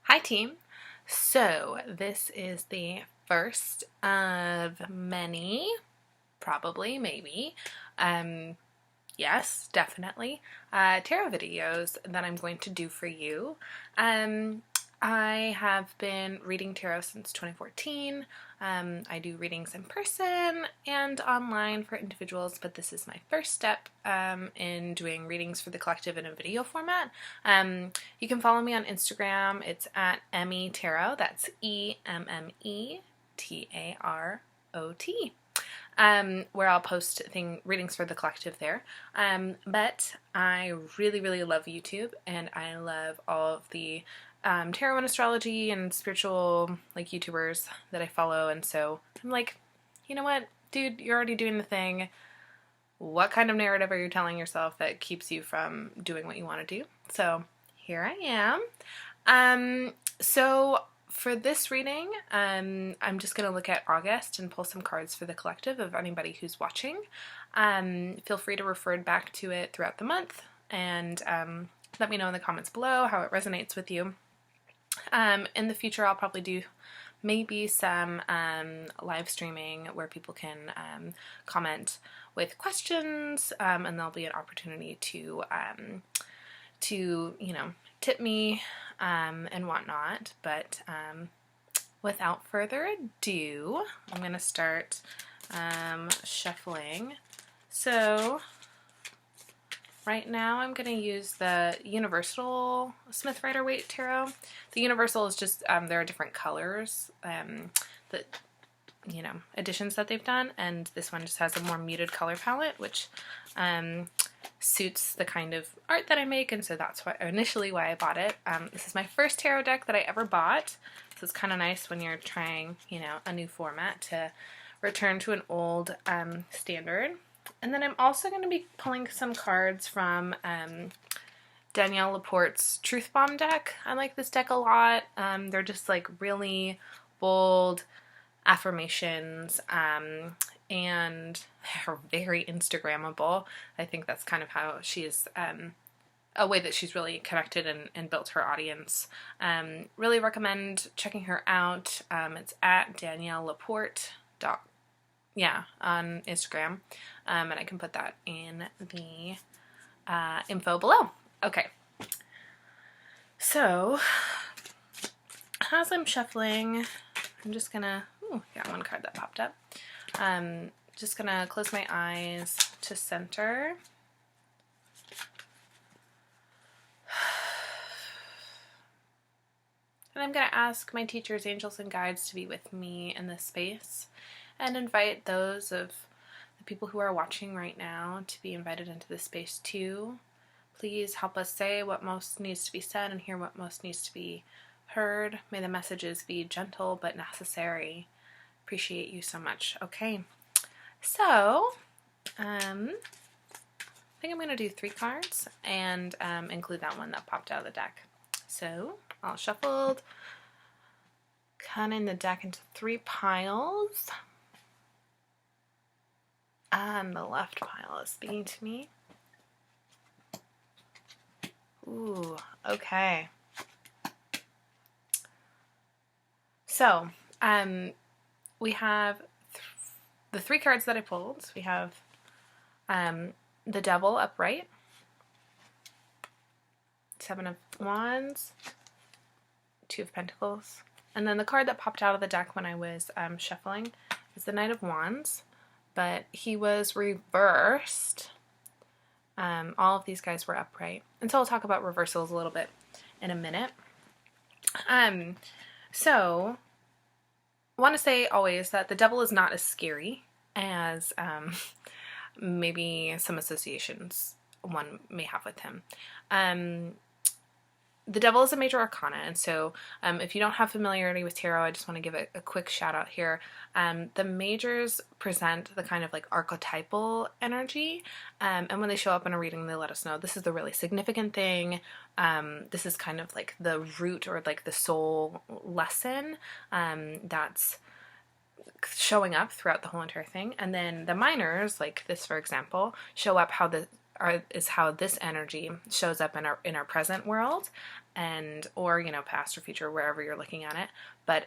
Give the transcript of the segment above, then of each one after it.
Hi team! So this is the first of many, probably, maybe, yes, definitely, tarot videos that I'm going to do for you. I have been reading tarot since 2014. I do readings in person and online for individuals, but this is my first step in doing readings for the collective in a video format. You can follow me on Instagram. It's at Emme Tarot. That's EMMETAROT. Where I'll post readings for the collective there. But I really, really love YouTube, and I love all of the tarot and astrology and spiritual YouTubers that I follow, and so I'm like, you know what, dude, you're already doing the thing. What kind of narrative are you telling yourself that keeps you from doing what you want to do? So here I am. So for this reading, I'm just going to look at August and pull some cards for the collective of anybody who's watching. Feel free to refer back to it throughout the month, and let me know in the comments below how it resonates with you. In the future, I'll probably do maybe some live streaming where people can comment with questions, and there'll be an opportunity to tip me and whatnot. But without further ado, I'm gonna start shuffling. So right now I'm going to use the Universal Smith Rider-Waite Tarot. The Universal is just, there are different colors, editions that they've done, and this one just has a more muted color palette, which suits the kind of art that I make, and so that's initially why I bought it. This is my first tarot deck that I ever bought, so it's kind of nice when you're trying, a new format to return to an old standard. And then I'm also going to be pulling some cards from Danielle LaPorte's Truth Bomb deck. I like this deck a lot. They're just really bold affirmations, and they're very Instagrammable. I think that's kind of how she's, a way that she's really connected and built her audience. Really recommend checking her out. It's at Danielle LaPorte. On Instagram, and I can put that in the info below. Okay, so as I'm shuffling, I'm just gonna, got one card that popped up. Just gonna close my eyes to center. And I'm gonna ask my teachers, angels, and guides to be with me in this space, and invite those of the people who are watching right now to be invited into this space too. Please help us say what most needs to be said and hear what most needs to be heard. May the messages be gentle but necessary. Appreciate you so much. Okay, so I think I'm going to do 3 cards and include that one that popped out of the deck. So I'll shuffle, cutting the deck into 3 piles. And the left pile is speaking to me. Ooh, okay. So, we have the 3 cards that I pulled. We have the Devil upright, 7 of Wands, 2 of Pentacles, and then the card that popped out of the deck when I was shuffling is the Knight of Wands. But he was reversed. All of these guys were upright. And so I'll talk about reversals a little bit in a minute. So I want to say always that the devil is not as scary as maybe some associations one may have with him. The devil is a major arcana, and so if you don't have familiarity with tarot, I just want to give a quick shout out here. The majors present the kind of archetypal energy, and when they show up in a reading, they let us know this is the really significant thing. This is kind of the root or the soul lesson that's showing up throughout the whole entire thing. And then the minors, like this for example, show up how this energy shows up in our present world, or, past or future, wherever you're looking at it. But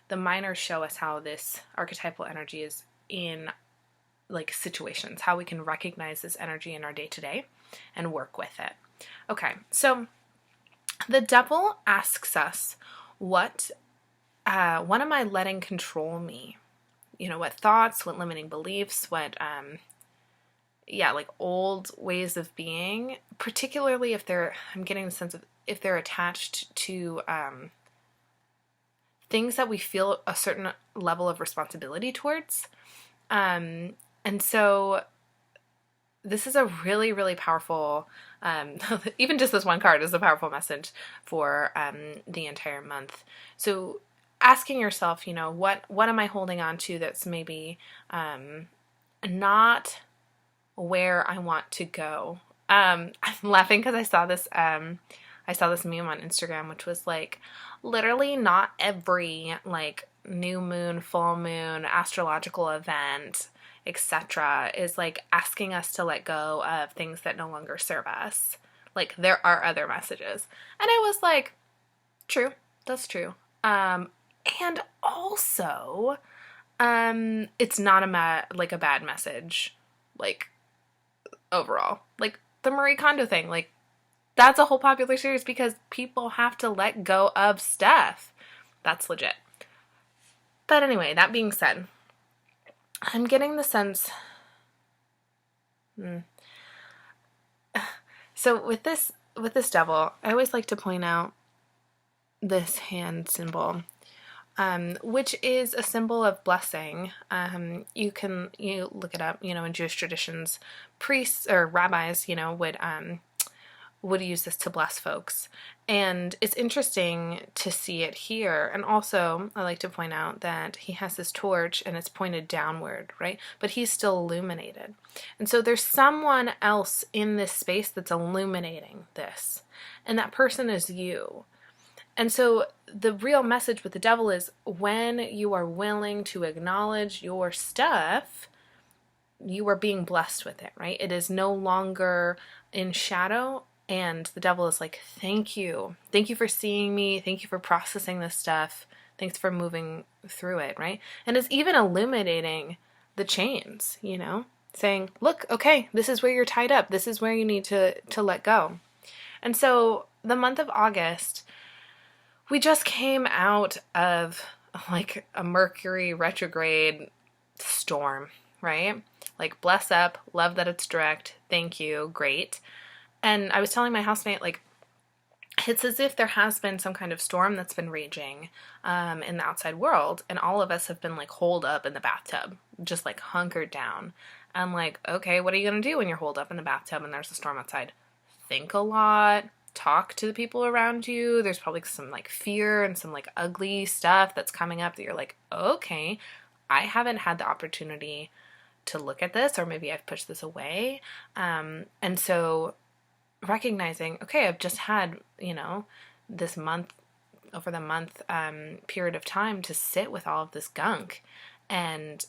the minors show us how this archetypal energy is in like situations, how we can recognize this energy in our day-to-day and work with it. Okay, so the devil asks us, what am I letting control me? What thoughts, what limiting beliefs, what like old ways of being, particularly if I'm getting the sense of if they're attached to things that we feel a certain level of responsibility towards. And so this is a really, really powerful, even just this one card is a powerful message for the entire month. So asking yourself, what am I holding on to that's maybe not where I want to go. I'm laughing because I saw this meme on Instagram, which was like, literally not every like new moon, full moon, astrological event, etc. is like asking us to let go of things that no longer serve us. Like, there are other messages. And I was like, true, that's true. And also, it's not a bad message, like, overall. Like, the Marie Kondo thing, like, that's a whole popular series because people have to let go of stuff. That's legit. But anyway, that being said, I'm getting the sense... So with this devil, I always like to point out this hand symbol, which is a symbol of blessing. You look it up, in Jewish traditions, priests or rabbis, would use this to bless folks. And it's interesting to see it here. And also, I like to point out that he has this torch and it's pointed downward, right? But he's still illuminated. And so there's someone else in this space that's illuminating this. And that person is you. And so the real message with the devil is, when you are willing to acknowledge your stuff, you are being blessed with it, right? It is no longer in shadow. And the devil is like, thank you. Thank you for seeing me. Thank you for processing this stuff. Thanks for moving through it, right? And it's even illuminating the chains, saying, look, okay, this is where you're tied up. This is where you need to let go. And so the month of August, we just came out of like a Mercury retrograde storm, right? Like, bless up, love that it's direct. Thank you. Great. And I was telling my housemate, like, it's as if there has been some kind of storm that's been raging in the outside world, and all of us have been, like, holed up in the bathtub, just, like, hunkered down. I'm like, okay, what are you going to do when you're holed up in the bathtub and there's a storm outside? Think a lot, talk to the people around you. There's probably some, like, fear and some, like, ugly stuff that's coming up that you're like, okay, I haven't had the opportunity to look at this, or maybe I've pushed this away. And so... recognizing, okay, I've just had, this month, over the month period of time to sit with all of this gunk. And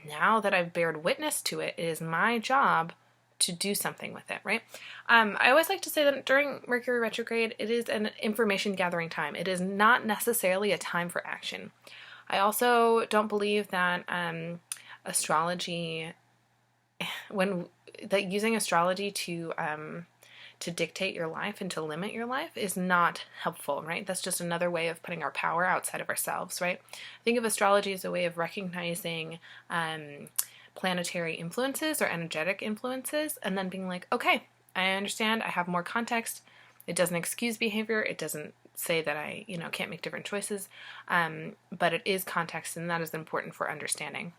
now that I've bared witness to it, it is my job to do something with it, right? I always like to say that during Mercury retrograde, it is an information gathering time. It is not necessarily a time for action. I also don't believe that astrology, using astrology to dictate your life and to limit your life is not helpful, right? That's just another way of putting our power outside of ourselves, right? Think of astrology as a way of recognizing planetary influences or energetic influences, and then being like, okay, I understand, I have more context. It doesn't excuse behavior. It doesn't say that I, can't make different choices, but it is context, and that is important for understanding.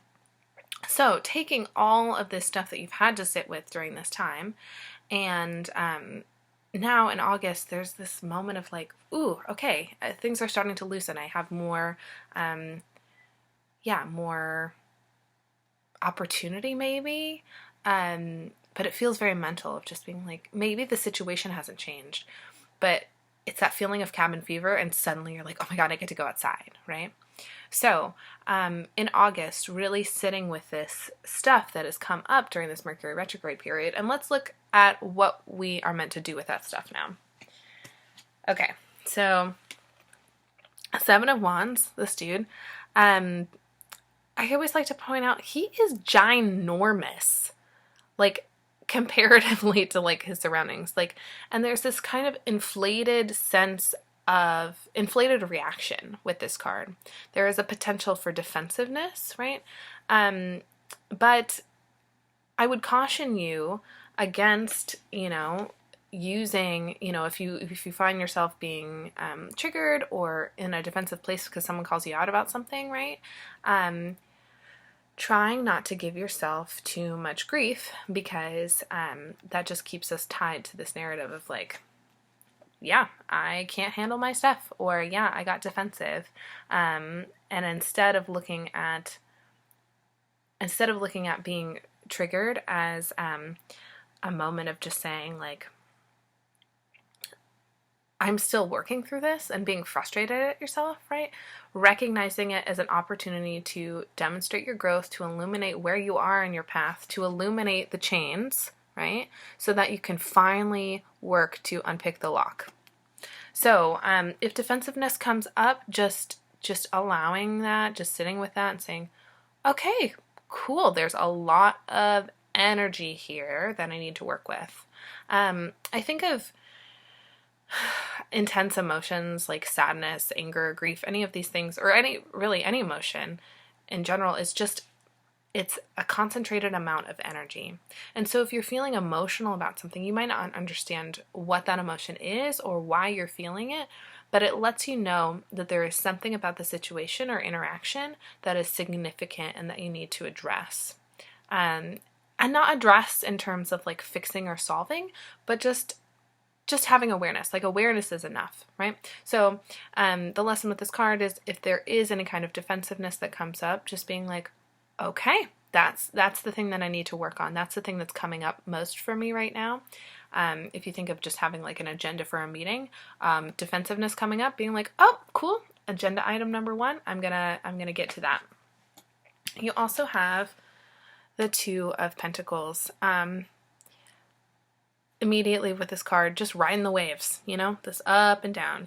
So taking all of this stuff that you've had to sit with during this time, and now in August, there's this moment of like, ooh, okay, things are starting to loosen. I have more, more opportunity maybe, but it feels very mental of just being like, maybe the situation hasn't changed, but it's that feeling of cabin fever, and suddenly you're like, oh my God, I get to go outside, right? So, in August, really sitting with this stuff that has come up during this Mercury retrograde period, and let's look at what we are meant to do with that stuff now. Okay, so Seven of Wands, this dude, I always like to point out he is ginormous, like comparatively to like his surroundings. Like, and there's this kind of inflated sense of inflated reaction with this card. There is a potential for defensiveness, right? But I would caution you against, using, if you find yourself being triggered or in a defensive place because someone calls you out about something, right? Trying not to give yourself too much grief, because that just keeps us tied to this narrative of like, yeah, I can't handle my stuff, or yeah, I got defensive. And instead of looking at being triggered as a moment of just saying like, I'm still working through this, and being frustrated at yourself, right? Recognizing it as an opportunity to demonstrate your growth, to illuminate where you are in your path, to illuminate the chains, right? So that you can finally work to unpick the lock. So if defensiveness comes up, just allowing that, just sitting with that and saying, okay, cool, there's a lot of energy here that I need to work with. I think of intense emotions like sadness, anger, grief, any of these things, or any emotion in general, is just, it's a concentrated amount of energy. And so if you're feeling emotional about something, you might not understand what that emotion is or why you're feeling it, but it lets you know that there is something about the situation or interaction that is significant and that you need to address. And not address in terms of like fixing or solving, but just having awareness. Like, awareness is enough, right? So the lesson with this card is, if there is any kind of defensiveness that comes up, just being like, okay, that's the thing that I need to work on. That's the thing that's coming up most for me right now. If you think of just having like an agenda for a meeting, defensiveness coming up, being like, oh, cool, agenda item number 1, I'm gonna get to that. You also have the Two of Pentacles. Immediately with this card, just riding the waves, this up and down,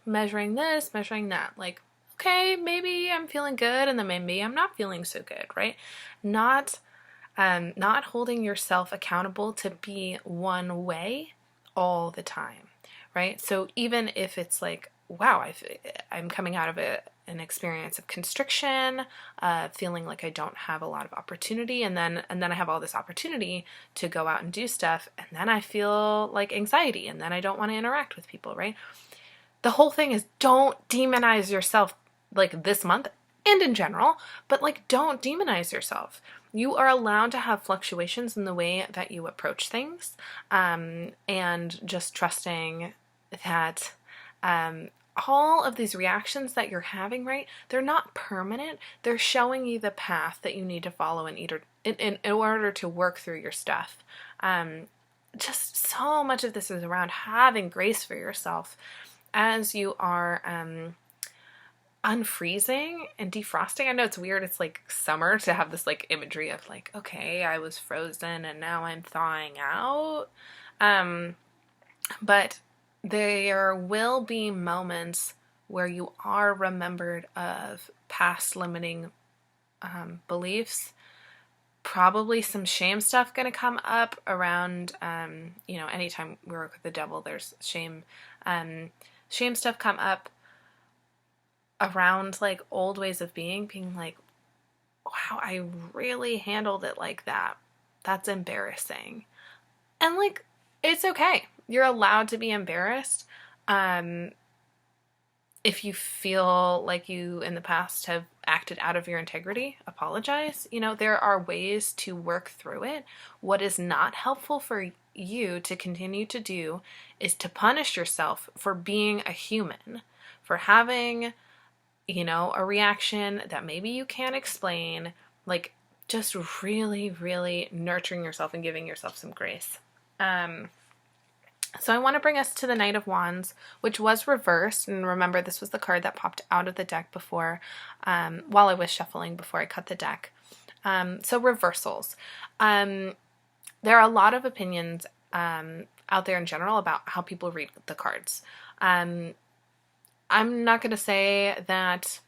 measuring this, measuring that. Like, okay, maybe I'm feeling good, and then maybe I'm not feeling so good, right? Not holding yourself accountable to be one way all the time, right? So even if it's like, wow, I'm coming out of an experience of constriction, feeling like I don't have a lot of opportunity, and then I have all this opportunity to go out and do stuff, and then I feel like anxiety, and then I don't want to interact with people, right? The whole thing is, don't demonize yourself, like this month and in general, but like, don't demonize yourself. You are allowed to have fluctuations in the way that you approach things, and just trusting that all of these reactions that you're having, right, they're not permanent. They're showing you the path that you need to follow in order to work through your stuff. Just so much of this is around having grace for yourself as you are unfreezing and defrosting. I know it's weird. It's like summer to have this like imagery of like, okay, I was frozen and now I'm thawing out. But there will be moments where you are remembered of past limiting beliefs. Probably some shame stuff going to come up around, anytime we work with the devil, there's shame. Shame stuff come up around like old ways of being like, wow, I really handled it like that. That's embarrassing. And like, it's okay. You're allowed to be embarrassed. If you feel like you in the past have acted out of your integrity, apologize. There are ways to work through it. What is not helpful for you to continue to do is to punish yourself for being a human, for having, a reaction that maybe you can't explain. Like, just really, really nurturing yourself and giving yourself some grace. So I want to bring us to the Knight of Wands, which was reversed. And remember, this was the card that popped out of the deck before, while I was shuffling before I cut the deck. So reversals. There are a lot of opinions out there in general about how people read the cards. I'm not going to say that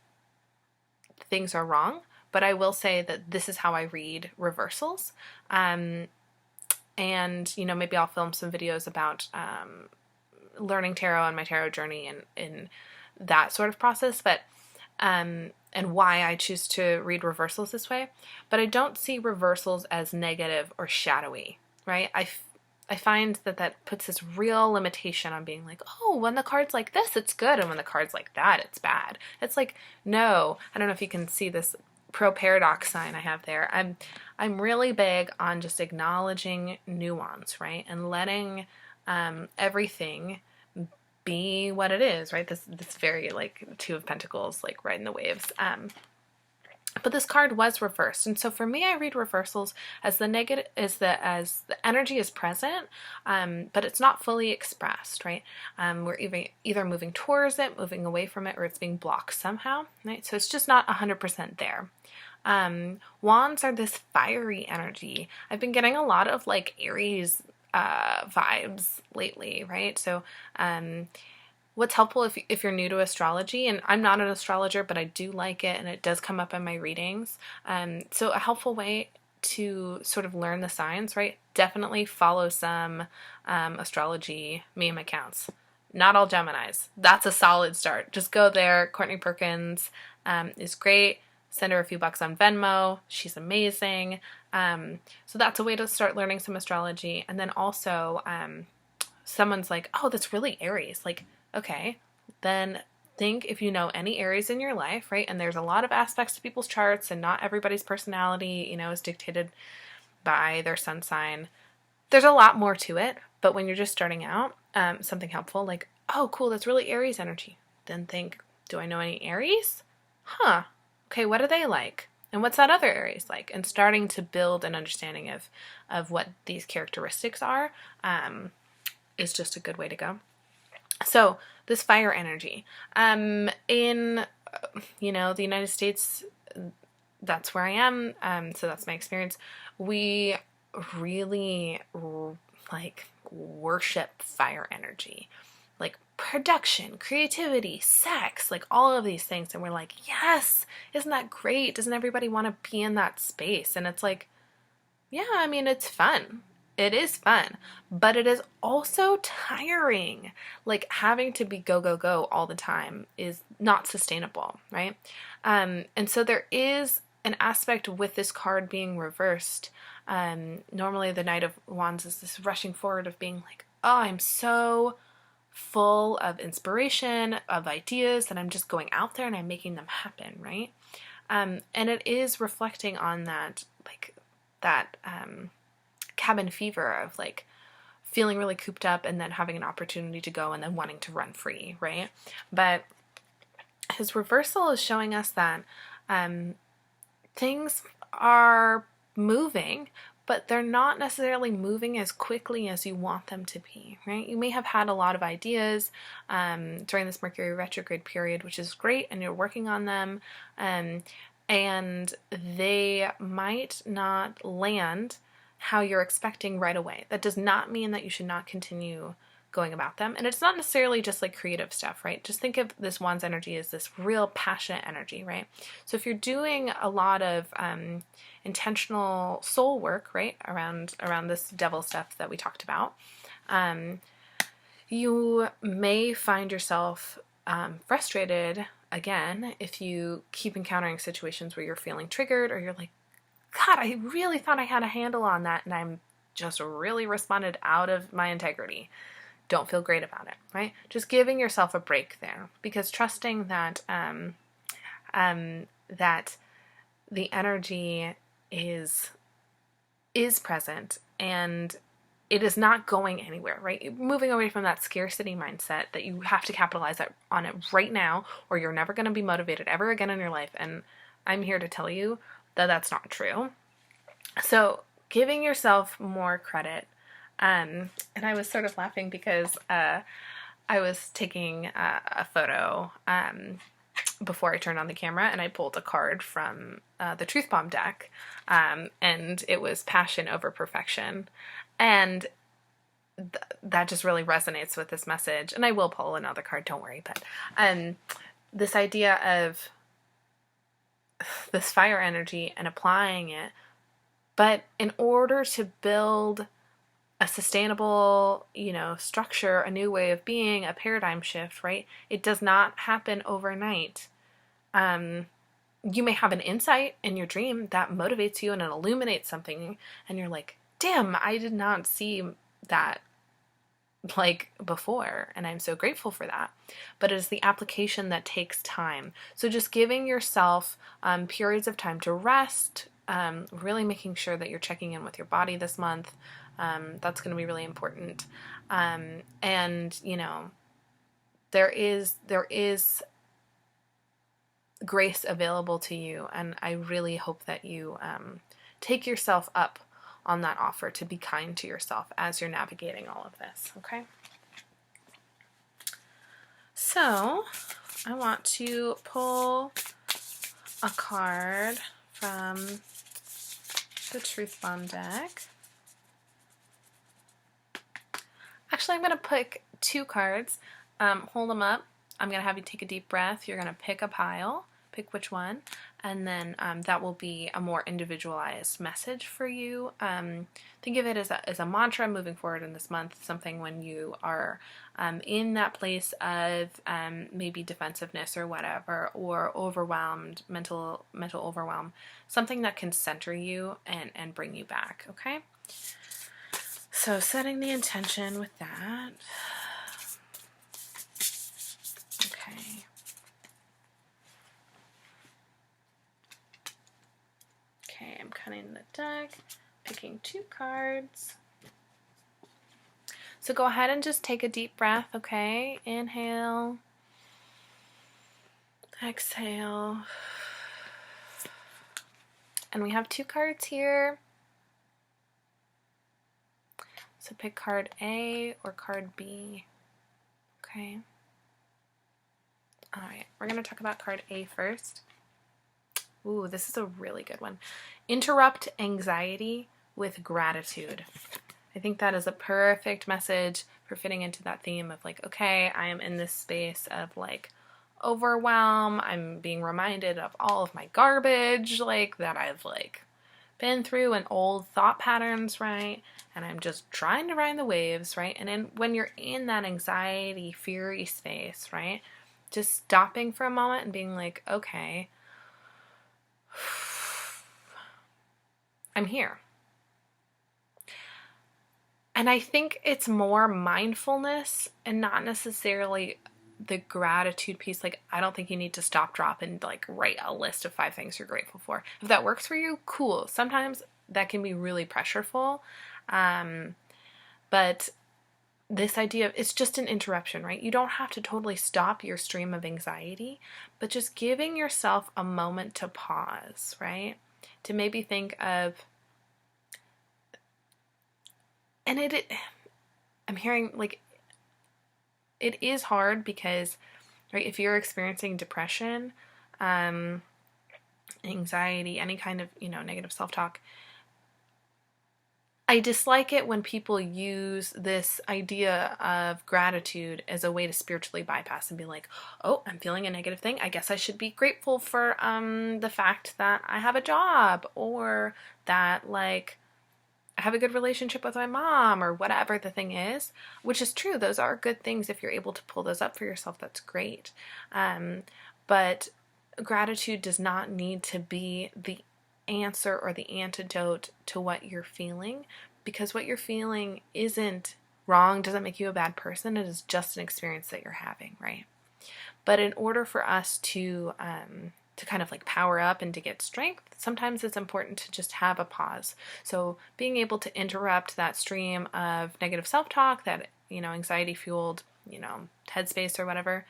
things are wrong, but I will say that this is how I read reversals. And, maybe I'll film some videos about learning tarot and my tarot journey and in that sort of process, but and why I choose to read reversals this way. But I don't see reversals as negative or shadowy, right? I find that puts this real limitation on being like, oh, when the card's like this, it's good, and when the card's like that, it's bad. It's like, no, I don't know if you can see this pro-paradox sign I have there. I'm really big on just acknowledging nuance, right? And letting everything be what it is, right? This very like Two of Pentacles, like riding the waves. But this card was reversed, and so for me, I read reversals as the negative, as the energy is present, but it's not fully expressed, right? We're either moving towards it, moving away from it, or it's being blocked somehow, right? So it's just not 100% there. Wands are this fiery energy. I've been getting a lot of like Aries vibes lately, right? So what's helpful if you're new to astrology, and I'm not an astrologer, but I do like it, and it does come up in my readings. So a helpful way to sort of learn the signs, right? Definitely follow some astrology meme accounts. Not all Geminis. That's a solid start. Just go there. Courtney Perkins is great. Send her a few bucks on Venmo. She's amazing. So that's a way to start learning some astrology. And then also, someone's like, oh, that's really Aries. Like, okay, then think if you know any Aries in your life, right? And there's a lot of aspects to people's charts, and not everybody's personality, is dictated by their sun sign. There's a lot more to it, but when you're just starting out, something helpful like, oh, cool, that's really Aries energy. Then think, do I know any Aries? Huh. Okay, what are they like? And what's that other Aries like? And starting to build an understanding of what these characteristics are is just a good way to go. So this fire energy, in, the United States, that's where I am. So that's my experience. We really like worship fire energy, like production, creativity, sex, like all of these things. And we're like, yes, isn't that great? Doesn't everybody want to be in that space? And it's like, yeah, I mean, it's fun. It is fun, but it is also tiring. Like having to be go, go, go all the time is not sustainable, right? And so there is an aspect with this card being reversed. Normally the Knight of Wands is this rushing forward of being like, oh, I'm so full of inspiration, of ideas, that I'm just going out there and I'm making them happen, right? And it is reflecting on that, like that cabin fever of like feeling really cooped up and then having an opportunity to go and then wanting to run free, right? But his reversal is showing us that things are moving, but they're not necessarily moving as quickly as you want them to be, right? You may have had a lot of ideas during this Mercury retrograde period, which is great, and you're working on them, and they might not land how you're expecting right away. That does not mean that you should not continue going about them. And it's not necessarily just like creative stuff, right? Just think of this Wands energy as this real passionate energy, right? So if you're doing a lot of intentional soul work, right, around this devil stuff that we talked about, you may find yourself frustrated again if you keep encountering situations where you're feeling triggered, or you're like, God, I really thought I had a handle on that, and I'm just really responded out of my integrity. Don't feel great about it, right? Just giving yourself a break there, because trusting that that the energy is present and it is not going anywhere, right? You're moving away from that scarcity mindset that you have to capitalize on it right now, or you're never going to be motivated ever again in your life. And I'm here to tell you that that's not true. So giving yourself more credit. And I was sort of laughing because I was taking a photo before I turned on the camera, and I pulled a card from the Truth Bomb deck, and it was Passion Over Perfection. And that just really resonates with this message. And I will pull another card, don't worry. But this idea of this fire energy and applying it, but in order to build a sustainable, structure, a new way of being, a paradigm shift, right? It does not happen overnight. You may have an insight in your dream that motivates you and it illuminates something, and you're like, damn, I did not see that like before, and I'm so grateful for that. But it is the application that takes time. So just giving yourself periods of time to rest, really making sure that you're checking in with your body this month. That's going to be really important. And there is grace available to you, and I really hope that you take yourself up on that offer to be kind to yourself as you're navigating all of this, okay? So, I want to pull a card from the Truth Bomb deck. Actually, I'm going to pick 2 cards, hold them up. I'm going to have you take a deep breath. You're going to pick a pile, pick which one, and then that will be a more individualized message for you. Think of it as a mantra moving forward in this month, something when you are in that place of maybe defensiveness or whatever, or overwhelmed, mental overwhelm, something that can center you and bring you back, okay? So setting the intention with that. Okay. Okay, I'm cutting the deck, picking 2 cards. So go ahead and just take a deep breath, okay? Inhale. Exhale. And we have 2 cards here. So pick card A or card B, okay? All right, we're going to talk about card A first. Ooh, this is a really good one. Interrupt anxiety with gratitude. I think that is a perfect message for fitting into that theme of like, okay, I am in this space of like overwhelm. I'm being reminded of all of my garbage, like that I've like been through and old thought patterns, right? And I'm just trying to ride the waves, right? And then when you're in that anxiety, fury space, right? Just stopping for a moment and being like, okay, I'm here. And I think it's more mindfulness and not necessarily the gratitude piece. Like, I don't think you need to stop, drop, and like write a list of 5 things you're grateful for. If that works for you, cool. Sometimes that can be really pressureful. But this idea of it's just an interruption, right? You don't have to totally stop your stream of anxiety, but just giving yourself a moment to pause, right? To maybe think of, and I'm hearing like, it is hard because, right, if you're experiencing depression, anxiety, any kind of, negative self-talk, I dislike it when people use this idea of gratitude as a way to spiritually bypass and be like, oh, I'm feeling a negative thing. I guess I should be grateful for the fact that I have a job, or that like I have a good relationship with my mom, or whatever the thing is, which is true. Those are good things. If you're able to pull those up for yourself, that's great. But gratitude does not need to be the answer or the antidote to what you're feeling, because what you're feeling isn't wrong, doesn't make you a bad person. It is just an experience that you're having, right? But in order for us to kind of like power up and to get strength, sometimes it's important to just have a pause. So being able to interrupt that stream of negative self-talk, that, anxiety fueled, headspace or whatever,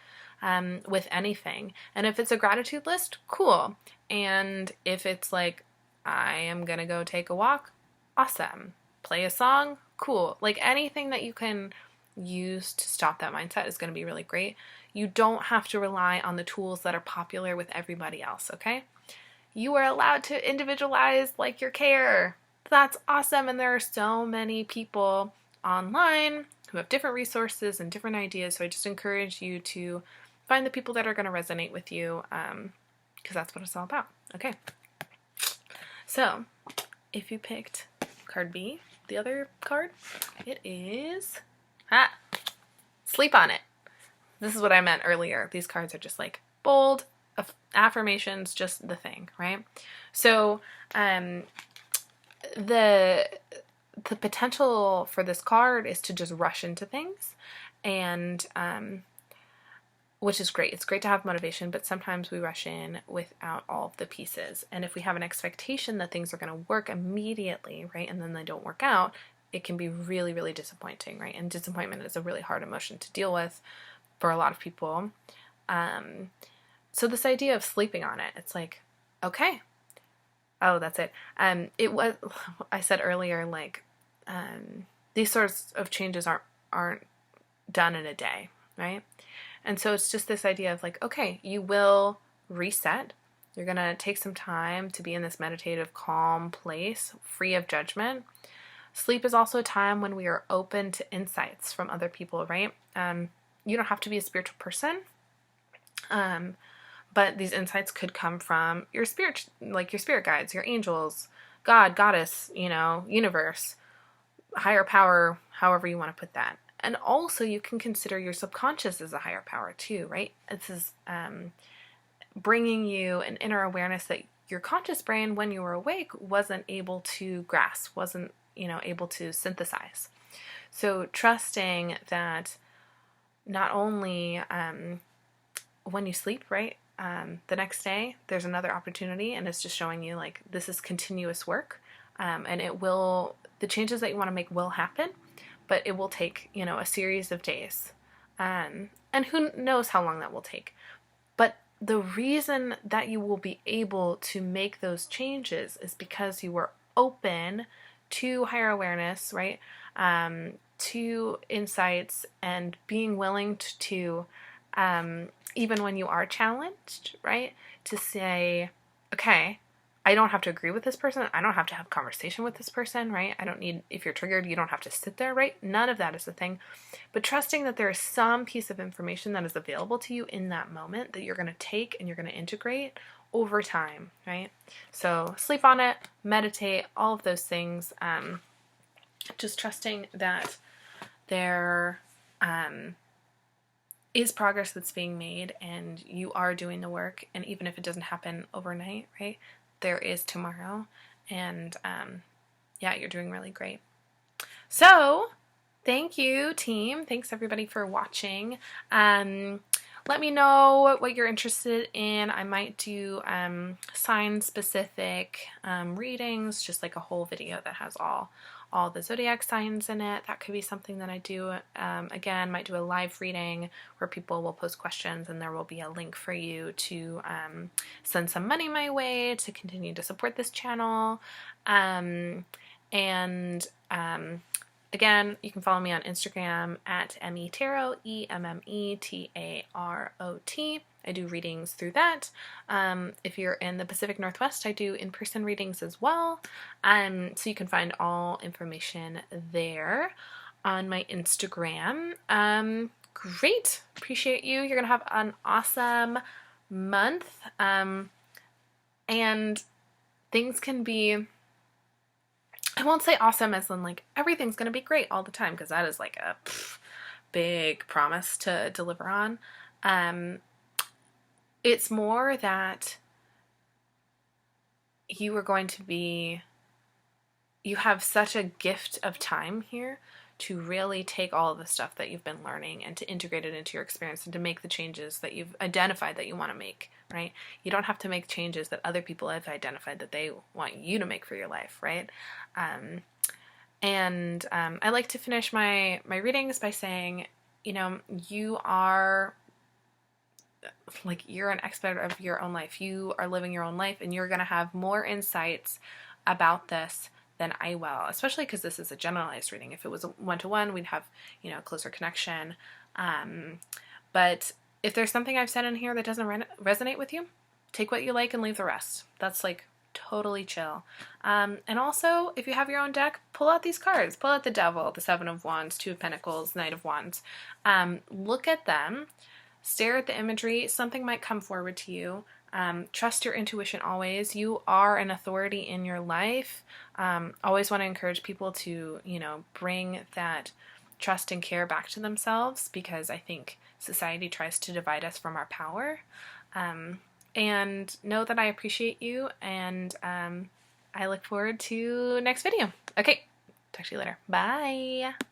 with anything. And if it's a gratitude list, cool. And if it's like, I am going to go take a walk, awesome. Play a song, cool. Like anything that you can use to stop that mindset is going to be really great. You don't have to rely on the tools that are popular with everybody else, okay? You are allowed to individualize like your care. That's awesome. And there are so many people online who have different resources and different ideas. So I just encourage you to find the people that are going to resonate with you, because that's what it's all about. Okay. So if you picked card B, the other card, it is sleep on it. This is what I meant earlier. These cards are just like bold affirmations, just the thing, right? So the potential for this card is to just rush into things, and which is great. It's great to have motivation, but sometimes we rush in without all of the pieces. And if we have an expectation that things are going to work immediately, right, and then they don't work out, it can be really, really disappointing, right? And disappointment is a really hard emotion to deal with for a lot of people. So this idea of sleeping on it, it's like, okay, oh, that's it. It was, I said earlier, like, these sorts of changes aren't done in a day, right? And so it's just this idea of like, okay, you will reset. You're going to take some time to be in this meditative, calm place, free of judgment. Sleep is also a time when we are open to insights from other people, right? You don't have to be a spiritual person, but these insights could come from your spirit, like your spirit guides, your angels, God, goddess, universe, higher power, however you want to put that. And also you can consider your subconscious as a higher power too, right? This is bringing you an inner awareness that your conscious brain, when you were awake, wasn't able to grasp, wasn't, able to synthesize. So trusting that not only when you sleep, right, the next day, there's another opportunity, and it's just showing you like this is continuous work, and the changes that you want to make will happen, but it will take, a series of days. And who knows how long that will take. But the reason that you will be able to make those changes is because you were open to higher awareness, right? To insights, and being willing to even when you are challenged, right? To say, okay, I don't have to agree with this person. I don't have to have conversation with this person, right? I don't need, if you're triggered, you don't have to sit there, right? None of that is the thing. But trusting that there is some piece of information that is available to you in that moment that you're going to take and you're going to integrate over time, right? So sleep on it, meditate, all of those things. Just trusting that there is progress that's being made, and you are doing the work. And even if it doesn't happen overnight, right? There is tomorrow, and you're doing really great. So thank you, team. Thanks everybody for watching. Let me know what you're interested in. I might do sign specific readings, just like a whole video that has all the zodiac signs in it. That could be something that I do. Again, might do a live reading where people will post questions, and there will be a link for you to send some money my way to continue to support this channel. Again, you can follow me on Instagram at Emme Tarot, EMMETAROT. I do readings through that. If you're in the Pacific Northwest, I do in-person readings as well. So you can find all information there on my Instagram. Great. Appreciate you. You're going to have an awesome month. And things can be, I won't say awesome as in like everything's going to be great all the time, because that is like a big promise to deliver on. It's more that you have such a gift of time here to really take all of the stuff that you've been learning and to integrate it into your experience and to make the changes that you've identified that you want to make, right? You don't have to make changes that other people have identified that they want you to make for your life, right? I like to finish my readings by saying, you are you're an expert of your own life. You are living your own life, and you're going to have more insights about this than I will, especially because this is a generalized reading. If it was a one-to-one, we'd have, a closer connection. But if there's something I've said in here that doesn't resonate with you, take what you like and leave the rest. That's totally chill. And also, if you have your own deck, pull out these cards. Pull out the Devil, the Seven of Wands, Two of Pentacles, Knight of Wands. Look at them. Stare at the imagery. Something might come forward to you. Trust your intuition always. You are an authority in your life. Always want to encourage people to, bring that trust and care back to themselves, because I think society tries to divide us from our power. And know that I appreciate you, and I look forward to next video. Okay, talk to you later. Bye.